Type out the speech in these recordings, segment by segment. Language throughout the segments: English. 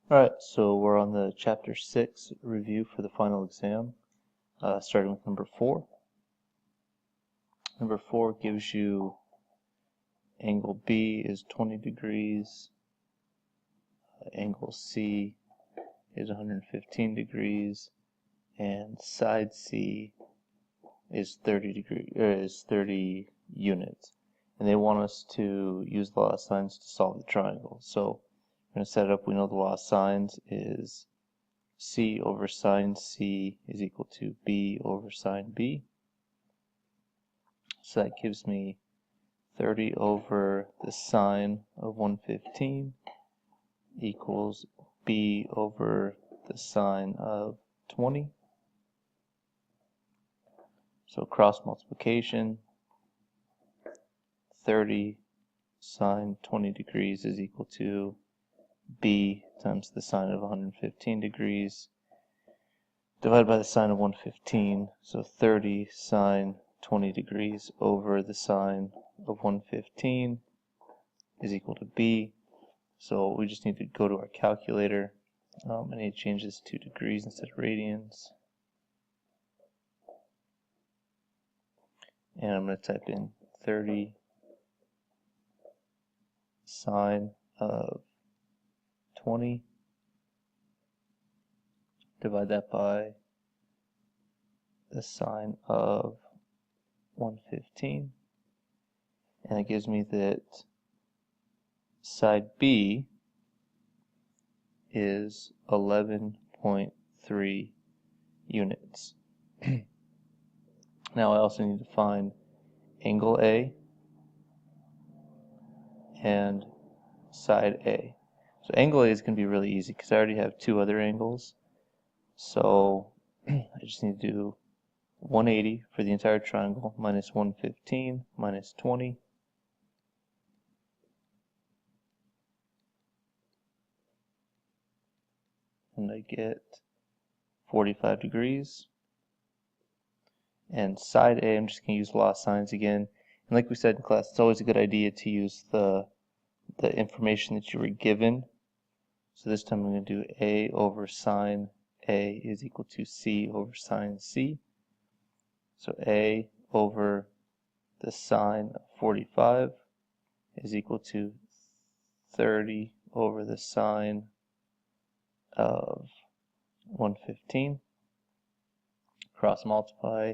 Alright, so we're on the Chapter 6 review for the final exam, starting with number 4. Number 4 gives you angle B is 20 degrees, angle C is 115 degrees, and side C is 30 units. And they want us to use the law of sines to solve the triangle. So we're going to set it up. We know the law of sines is C over sine C is equal to B over sine B. So that gives me 30 over the sine of 115 equals B over the sine of 20. So cross multiplication, 30 sine 20 degrees is equal to B times the sine of 115 degrees divided by the sine of 115. So 30 sine 20 degrees over the sine of 115 is equal to B. So we just need to go to our calculator. I need to change this to degrees instead of radians. And I'm going to type in 30 sine of 20. Divide that by the sine of 115. And it gives me that side B is 11.3 units. Now I also need to find angle A and side A. So angle A is going to be really easy because I already have two other angles. So I just need to do 180 for the entire triangle minus 115 minus 20. And I get 45 degrees. And side A, I'm just going to use law of sines again. And like we said in class, it's always a good idea to use the information that you were given. So this time I'm going to do A over sine A is equal to C over sine C. So A over the sine of 45 is equal to 30 over the sine of 115. Cross multiply.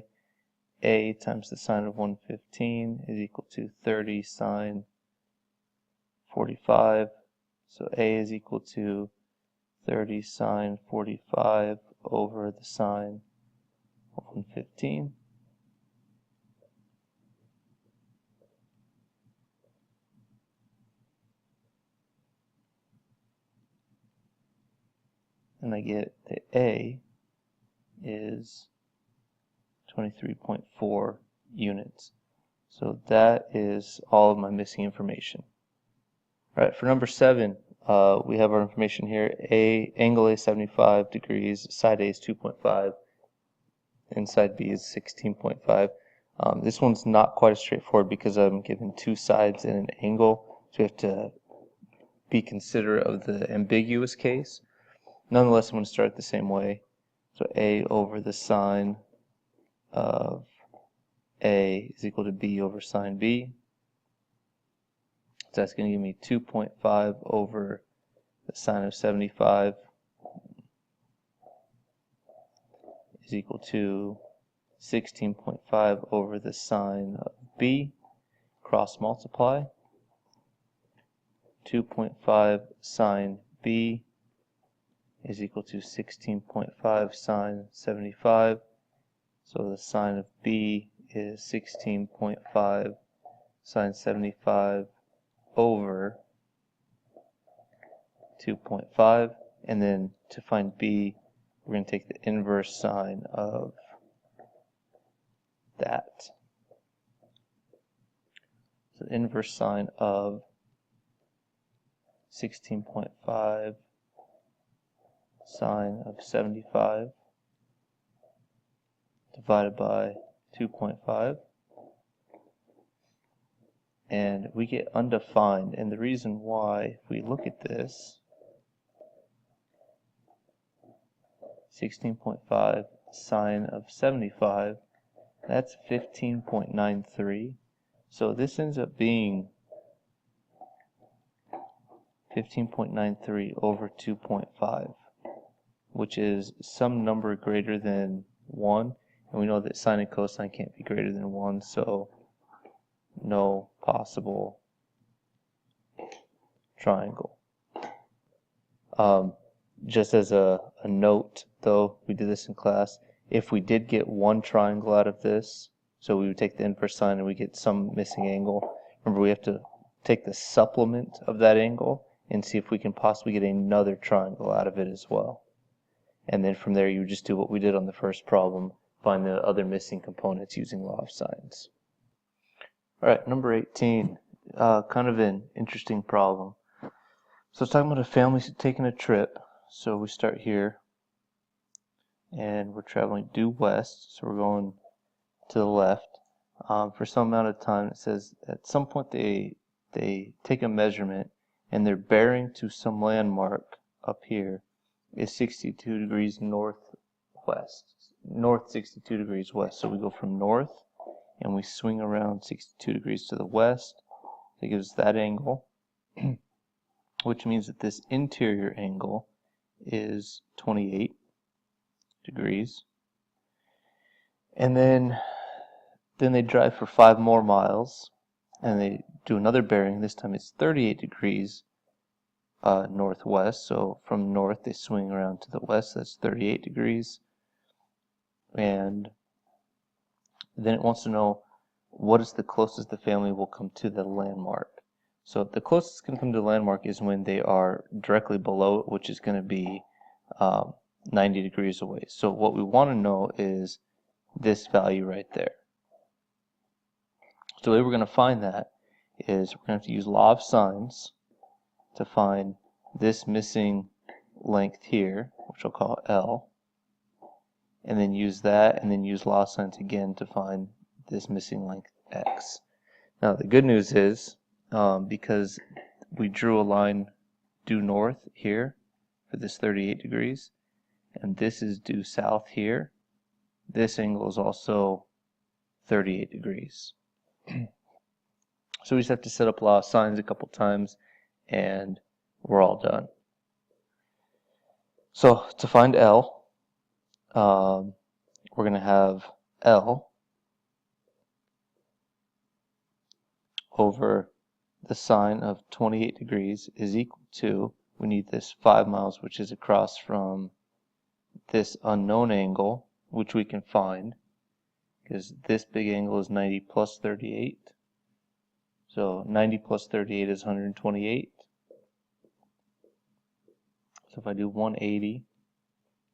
A times the sine of 115 is equal to 30 sine 45. So A is equal to 30 sine 45 over the sine of 115. And I get that A is 23.4 units. So that is all of my missing information. All right, for number 7, we have our information here. Angle A is 75 degrees, side A is 2.5, and side B is 16.5. This one's not quite as straightforward because I'm given two sides and an angle, so we have to be considerate of the ambiguous case. Nonetheless, I'm going to start the same way. So A over the sine of A is equal to B over sine B. So that's going to give me 2.5 over the sine of 75 is equal to 16.5 over the sine of B. Cross multiply. 2.5 sine B is equal to 16.5 sine 75. So the sine of B is 16.5 sine 75 over 2.5. And then to find B, we're going to take the inverse sine of that. So the inverse sine of 16.5 sine of 75 divided by 2.5. And we get undefined. And the reason why, if we look at this, 16.5 sine of 75, that's 15.93. So this ends up being 15.93 over 2.5, which is some number greater than 1. And we know that sine and cosine can't be greater than 1, so no possible triangle. Just as a note, though, we did this in class, if we did get one triangle out of this, so we would take the inverse sine and we get some missing angle, remember we have to take the supplement of that angle and see if we can possibly get another triangle out of it as well. And then from there you just do what we did on the first problem, find the other missing components using law of sines. Alright, number 18, kind of an interesting problem. So it's talking about a family taking a trip. So we start here, and we're traveling due west, so we're going to the left. For some amount of time, it says at some point they take a measurement, and their bearing to some landmark up here is 62 degrees northwest. North 62 degrees west. So we go from north, and we swing around 62 degrees to the west. That gives us that angle, which means that this interior angle is 28 degrees. And then they drive for 5 more miles, and they do another bearing. This time it's 38 degrees northwest. So from north they swing around to the west. That's 38 degrees. And then it wants to know what is the closest the family will come to the landmark. So the closest it's going to come to the landmark is when they are directly below it, which is going to be 90 degrees away. So what we want to know is this value right there. So the way we're going to find that is we're going to have to use law of sines to find this missing length here, which I'll call L, and then use that, and then use law of sines again to find this missing length X. Now the good news is, because we drew a line due north here for this 38 degrees, and this is due south here, this angle is also 38 degrees. So we just have to set up law of sines a couple times, and we're all done. So to find L, we're going to have L over the sine of 28 degrees is equal to, we need this 5 miles, which is across from this unknown angle, which we can find, because this big angle is 90 plus 38. So 90 plus 38 is 128. So if I do 180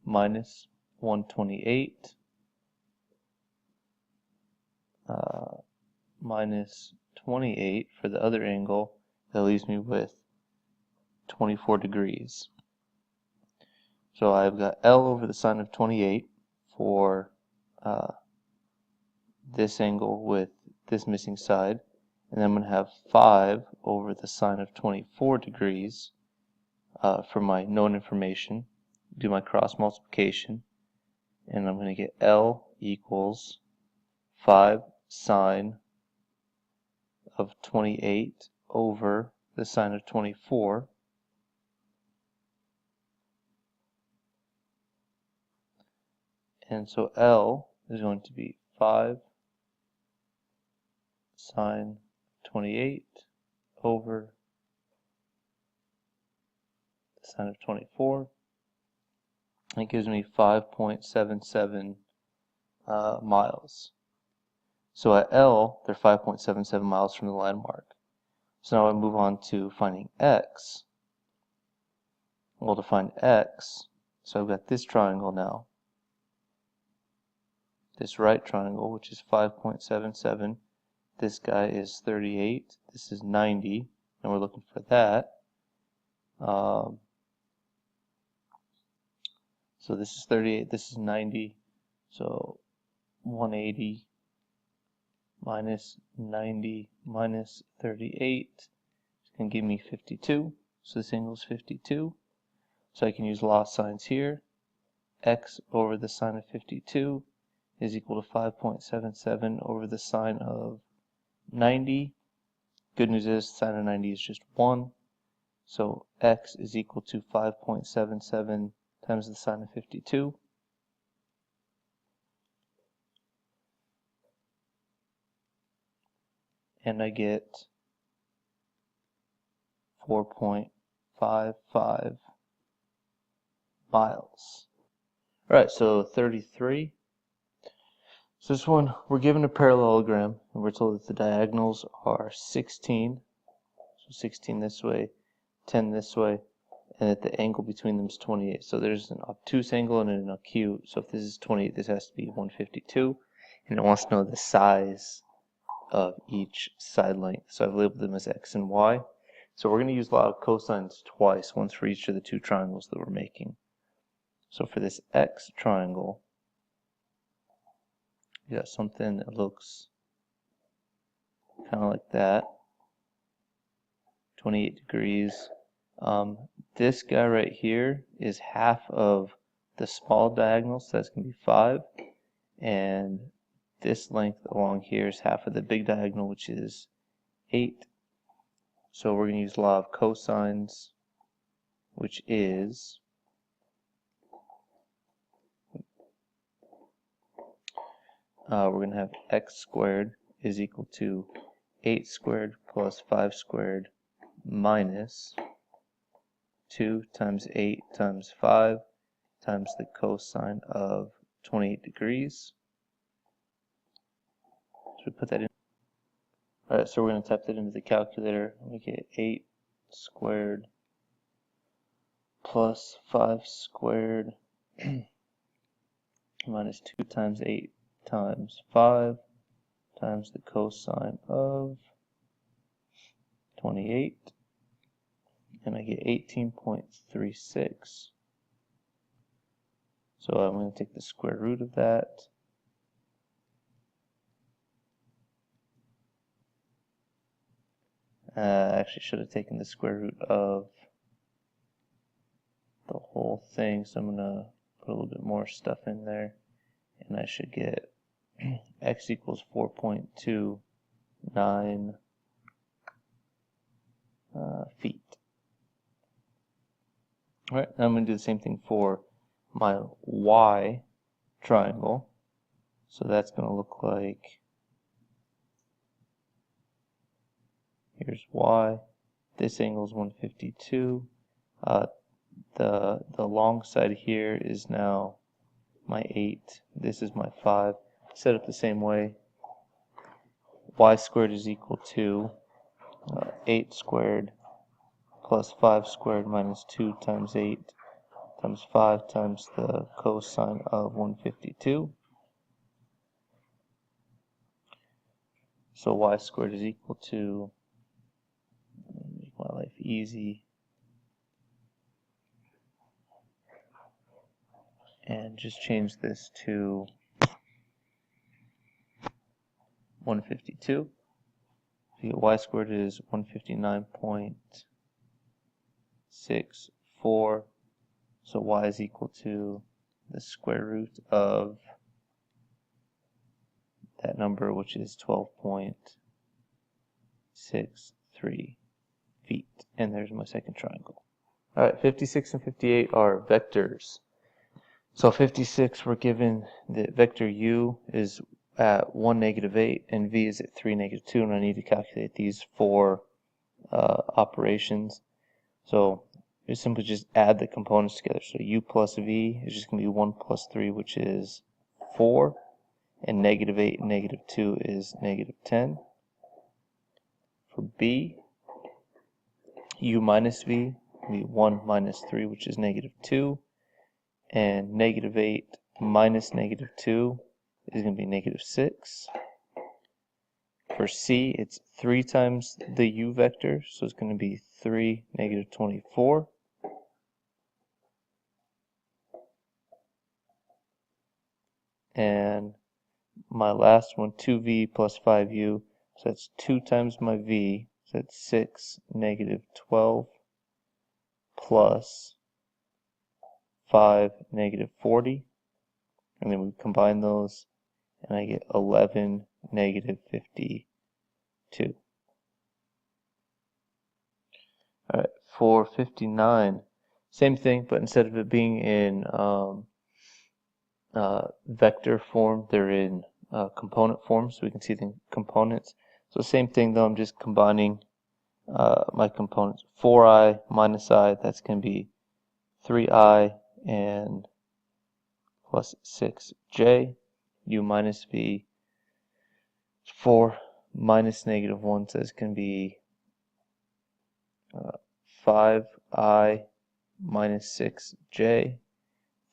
minus 128 minus 28 for the other angle, that leaves me with 24 degrees. So I've got L over the sine of 28 for this angle with this missing side, and then I'm going to have 5 over the sine of 24 degrees for my known information. Do my cross multiplication, and I'm going to get L equals 5 sine of 28 over the sine of 24. And so L is going to be 5 sine 28 over the sine of 24. And it gives me 5.77 miles. So at L, they're 5.77 miles from the landmark. So now I move on to finding X. Well, to find X, so I've got this triangle now. This right triangle, which is 5.77. This guy is 38. This is 90, and we're looking for that. So this is 38. This is 90. So 180 minus 90 minus 38 is going to give me 52. So this angle is 52. So I can use law of sines here x over the sine of 52 is equal to 5.77 over the sine of 90. Good news is sine of 90 is just 1. So x is equal to 5.77 times the sine of 52. And I get 4.55 miles. Alright, so 33. So this one, we're given a parallelogram, and we're told that the diagonals are 16. So 16 this way, 10 this way, and that the angle between them is 28. So there's an obtuse angle and an acute. So if this is 28, this has to be 152. And it wants to know the size of each side length. So I've labeled them as x and y. So we're going to use law of cosines twice, once for each of the two triangles that we're making. So for this x triangle, you got something that looks kind of like that, 28 degrees. This guy right here is half of the small diagonal, so that's going to be 5. And this length along here is half of the big diagonal, which is 8. So we're going to use law of cosines, which is we're going to have x squared is equal to 8 squared plus 5 squared minus 2 times 8 times 5 times the cosine of 28 degrees. So we put that in. Alright, so we're going to type that into the calculator. We get 8 squared plus 5 squared minus 2 times 8 times 5 times the cosine of 28. And I get 18.36. So I'm going to take the square root of that. Actually should have taken the square root of the whole thing, so I'm going to put a little bit more stuff in there, and I should get x equals 4.29 feet. Alright, now I'm going to do the same thing for my y triangle. So that's going to look like, here's y, this angle is 152, the long side here is now my 8, this is my 5, set up the same way. Y squared is equal to 8 squared plus 5 squared minus 2 times 8 times 5 times the cosine of 152. So y squared is equal to, make my life easy, and just change this to 152. So you get y squared is 159.64. So y is equal to the square root of that number, which is 12.63 feet. And there's my second triangle. Alright, 56 and 58 are vectors. So 56, we're given that vector u is at 1, -8, and v is at 3, -2, and I need to calculate these four operations. So we simply just add the components together. So u plus v is just going to be 1 plus 3, which is 4, and -8 and -2 is -10. For b, u minus v will be 1 minus 3, which is -2, and -8 minus -2 is going to be -6. For c, it's 3 times the u vector, so it's going to be 3, -24. And my last one, 2v plus 5u, so that's 2 times my v, so that's 6, -12, plus 5, negative 40. And then we combine those, and I get 11, negative 52. All right, for 59, same thing, but instead of it being in vector form, they're in component form, so we can see the components. So same thing though, I'm just combining my components. 4i minus I, that's going to be 3i and plus 6j. U minus v, 4 minus negative 1, so it's going to be 5i minus 6j,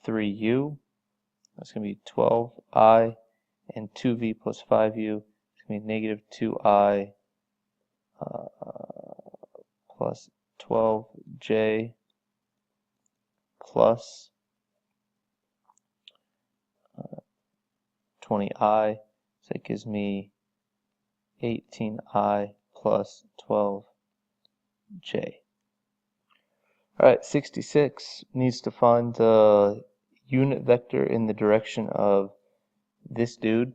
3u, that's going to be 12i, and 2v plus 5u, it's going to be negative 2i plus 12j plus 20i, so it gives me 18i plus 12j. Alright, 66 needs to find the unit vector in the direction of this dude.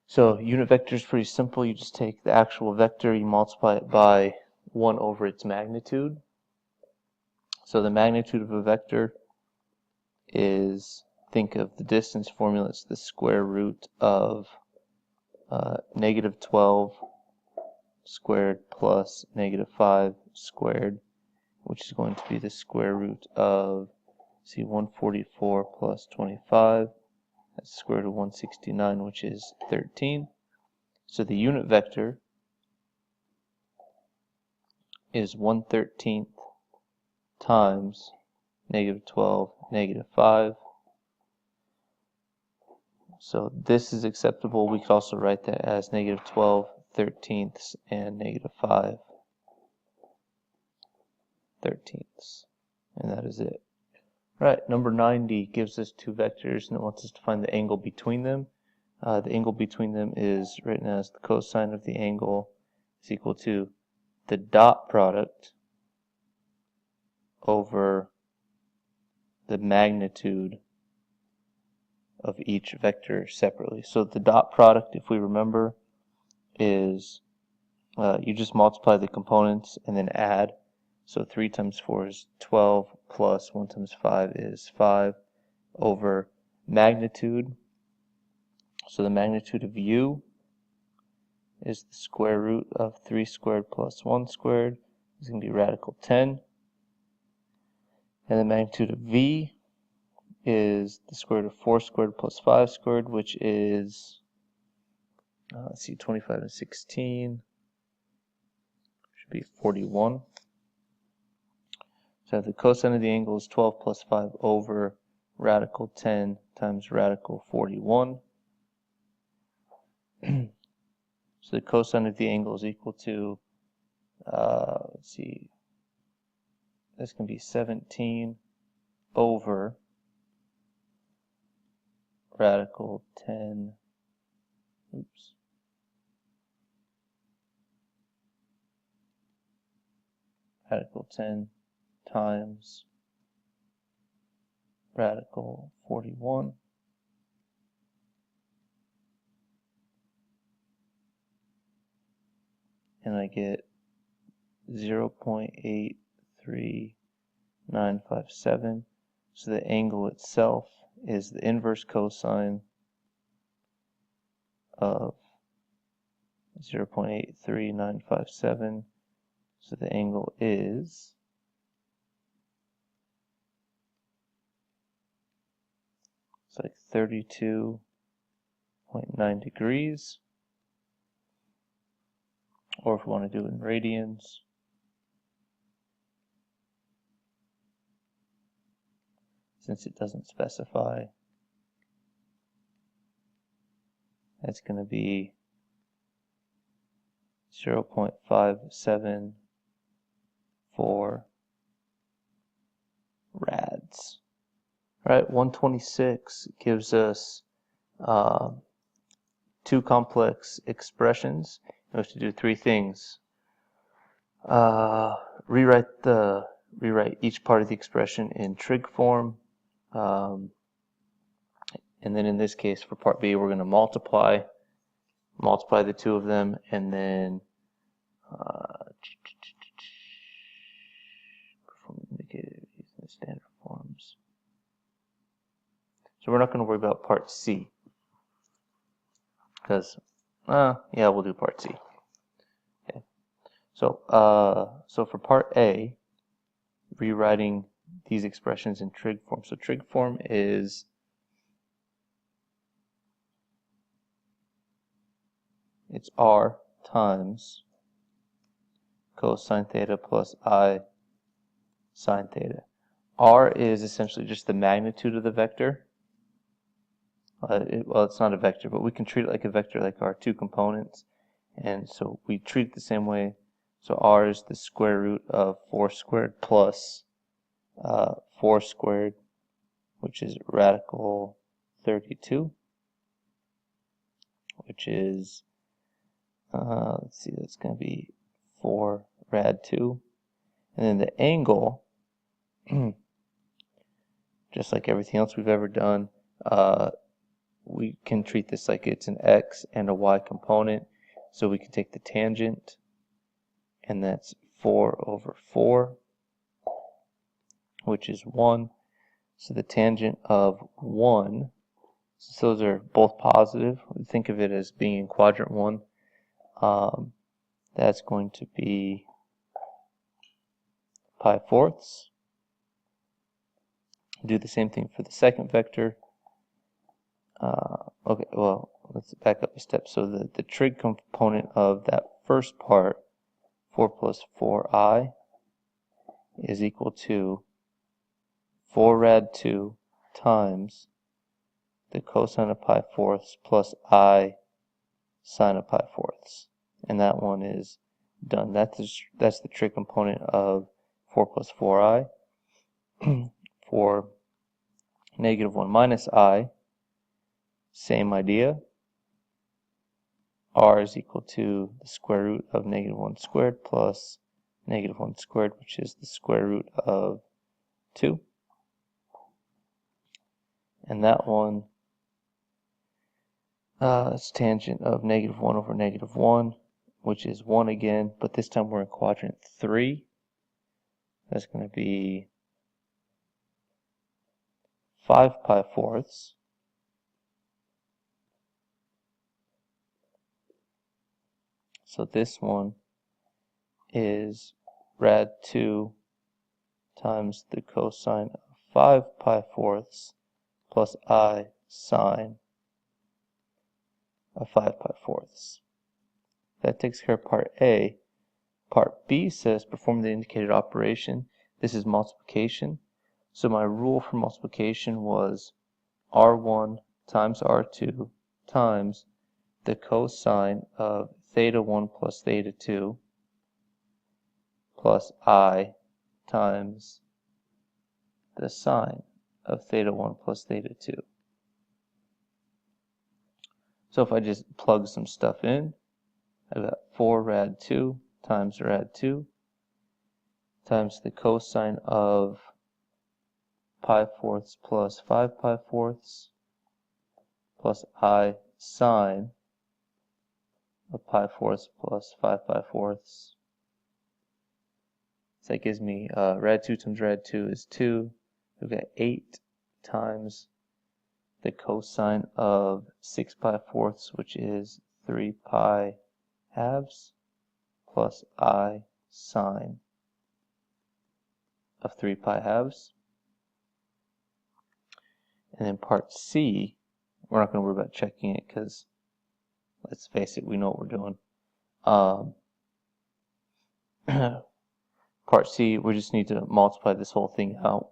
So unit vector is pretty simple. You just take the actual vector, you multiply it by 1 over its magnitude. So the magnitude of a vector is, think of the distance formula, it's the square root of negative 12 squared plus negative 5 squared, which is going to be the square root of, see, 144 plus 25, that's the square root of 169, which is 13. So the unit vector is 1/13 times negative 12, negative 5. So this is acceptable. We could also write that as negative 12/13 and negative 5/13. And that is it. Right, number 90 gives us two vectors and it wants us to find the angle between them. The angle between them is written as the cosine of the angle is equal to the dot product over the magnitude of each vector separately. So the dot product, if we remember, is you just multiply the components and then add. So 3 times 4 is 12 plus 1 times 5 is 5 over magnitude. So the magnitude of u is the square root of 3 squared plus 1 squared. It's going to be radical 10. And the magnitude of v is the square root of 4 squared plus 5 squared, which is, let's see, 25 and 16. Should be 41. So the cosine of the angle is 12 plus 5 over radical 10 times radical 41. So the cosine of the angle is equal to, let's see, that's going to be 17 over radical 10, radical 10 times radical 41. And I get 0.83957. So the angle itself is the inverse cosine of 0.83957. So the angle is like 32.9 degrees. Or if we want to do it in radians, since it doesn't specify, that's going to be 0.574 rads. All right, 126 gives us two complex expressions. We have to do three things. Rewrite each part of the expression in trig form, And then in this case, for part B, we're going to multiply the two of them, and then perform indicated using the standard forms. So we're not going to worry about part C, because, yeah, we'll do part C. Okay. So, so for part A, rewriting these expressions in trig form. So trig form is it's r times cosine theta plus I sine theta. R is essentially just the magnitude of the vector. Well, it's not a vector, but we can treat it like a vector, like our two components. And so we treat it the same way. So r is the square root of 4 squared plus 4 squared, which is radical 32, which is, let's see, that's going to be 4 rad 2. And then the angle, just like everything else we've ever done, we can treat this like it's an x and a y component. So we can take the tangent, and that's 4 over 4, which is 1. So the tangent of 1, since those are both positive, think of it as being in quadrant 1, that's going to be pi fourths. Do the same thing for the second vector. Okay, well, let's back up a step. So the trig component of that first part, 4 plus 4i, is equal to 4 rad 2 times the cosine of pi fourths plus I sine of pi fourths. And that one is done. That's the trig component of 4 plus 4i. For negative 1 minus I, same idea. R is equal to the square root of negative 1 squared plus negative 1 squared, which is the square root of 2. And that one is tangent of negative 1 over negative 1, which is 1 again, but this time we're in quadrant 3. That's going to be 5 pi fourths. So this one is rad 2 times the cosine of 5 pi fourths plus I sine of 5 pi fourths. That takes care of part A. Part B says perform the indicated operation. This is multiplication. So my rule for multiplication was R1 times R2 times the cosine of theta 1 plus theta 2 plus I times the sine of theta 1 plus theta 2. So if I just plug some stuff in, I've got 4 rad 2 times rad 2 times the cosine of pi fourths plus 5 pi fourths plus I sine of pi fourths plus 5 pi fourths. So that gives me rad 2 times rad 2 is 2. We've got 8 times the cosine of 6 pi fourths, which is 3 pi halves, plus I sine of 3 pi halves. And then part C, we're not going to worry about checking it because, let's face it, we know what we're doing. Part C, we just need to multiply this whole thing out.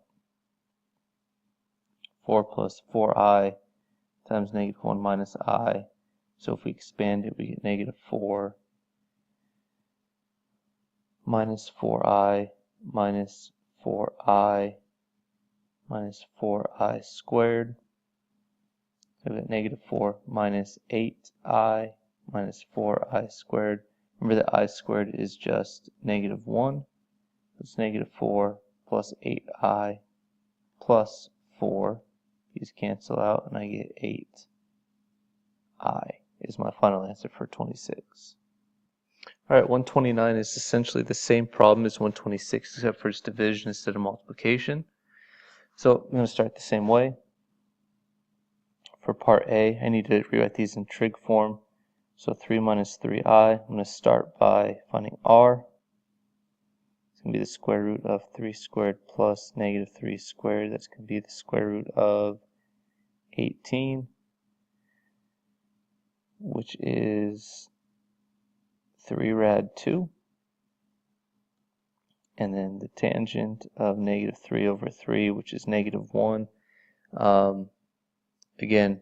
4 plus 4i times negative 1 minus I. So if we expand it, we get negative 4 minus 4i minus 4i minus 4i squared. So we get negative 4 minus 8i minus 4i squared. Remember that I squared is just negative 1. It's negative 4 plus 8i plus 4. These cancel out, and I get 8i is my final answer for 26. Alright, 129 is essentially the same problem as 126, except for its division instead of multiplication. So I'm going to start the same way. For part A, I need to rewrite these in trig form. So 3 minus 3i, I'm going to start by finding r. It's going to be the square root of 3 squared plus negative 3 squared. That's going to be the square root of 18, which is 3 rad 2. And then the tangent of negative 3 over 3, which is negative 1. Again,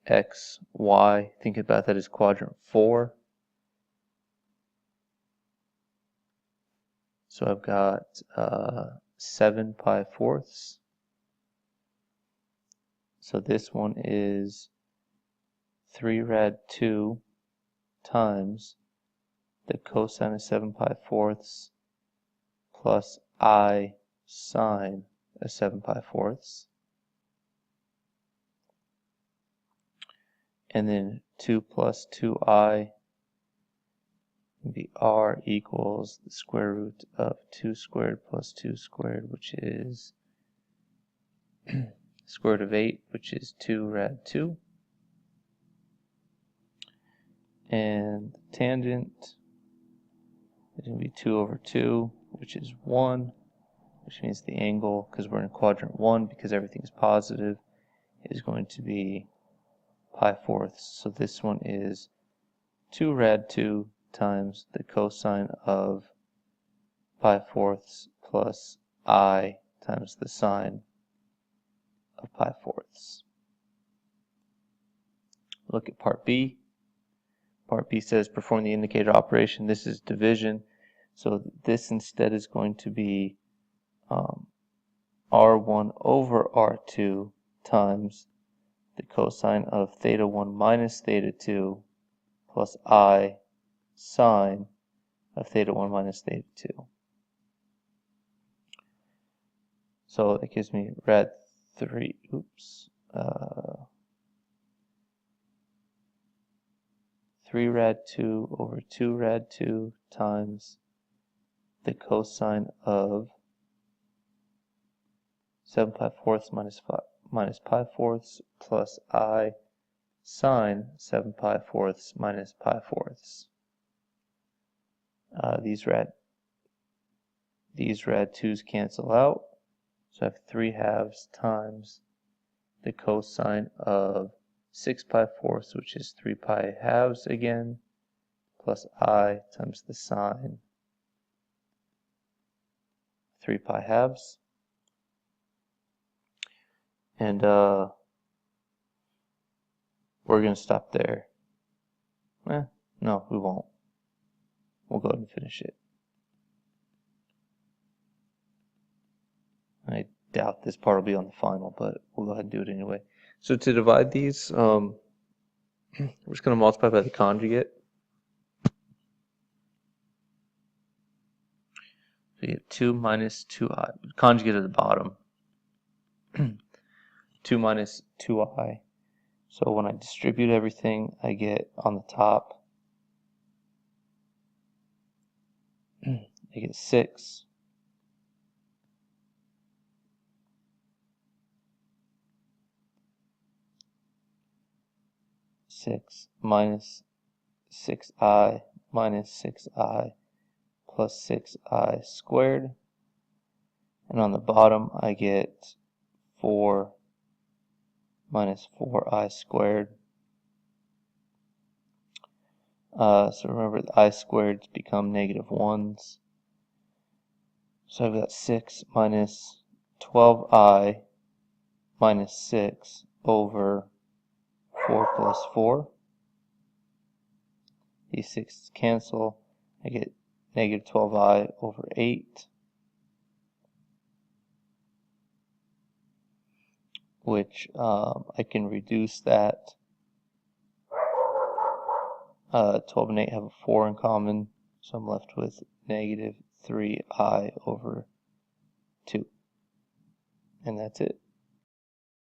x, y, think about that as quadrant 4. So I've got 7 pi fourths. So this one is 3 rad 2 times the cosine of 7 pi fourths plus I sine of 7 pi fourths. And then 2 plus 2i would be r equals the square root of 2 squared plus 2 squared, which is square root of 8, which is 2 rad 2. And the tangent is going to be 2 over 2, which is 1, which means the angle, because we're in quadrant 1, because everything is positive, is going to be pi fourths. So this one is 2 rad 2 times the cosine of pi fourths plus I times the sine of pi fourths. Look at part B. Part B says perform the indicator operation. This is division. So this instead is going to be R1 over R2 times the cosine of theta 1 minus theta 2 plus I sine of theta 1 minus theta 2. So that gives me rad 3, 3 rad 2 over 2 rad 2 times the cosine of 7 pi fourths minus pi fourths plus I sine 7 pi fourths minus pi fourths. These rad 2's cancel out, so I have 3 halves times the cosine of 6 pi fourths, which is 3 pi halves again, plus I times the sine 3 pi halves. And we're going to stop there. No, we won't. We'll go ahead and finish it. I doubt this part will be on the final, but we'll go ahead and do it anyway. So to divide these, we're just going to multiply by the conjugate. So you get 2 minus 2i, conjugate at the bottom. 2 minus 2i. So when I distribute everything, I get on the top, I get 6. Minus 6i minus 6i plus 6i squared. And on the bottom, I get 4 minus 4i squared. So remember, the I squareds become negative 1s. So I've got 6 minus 12i minus 6 over 4 plus 4. These 6's cancel. I get negative 12i over 8, which I can reduce that. 12 and 8 have a 4 in common, so I'm left with negative 3i over 2. And that's it.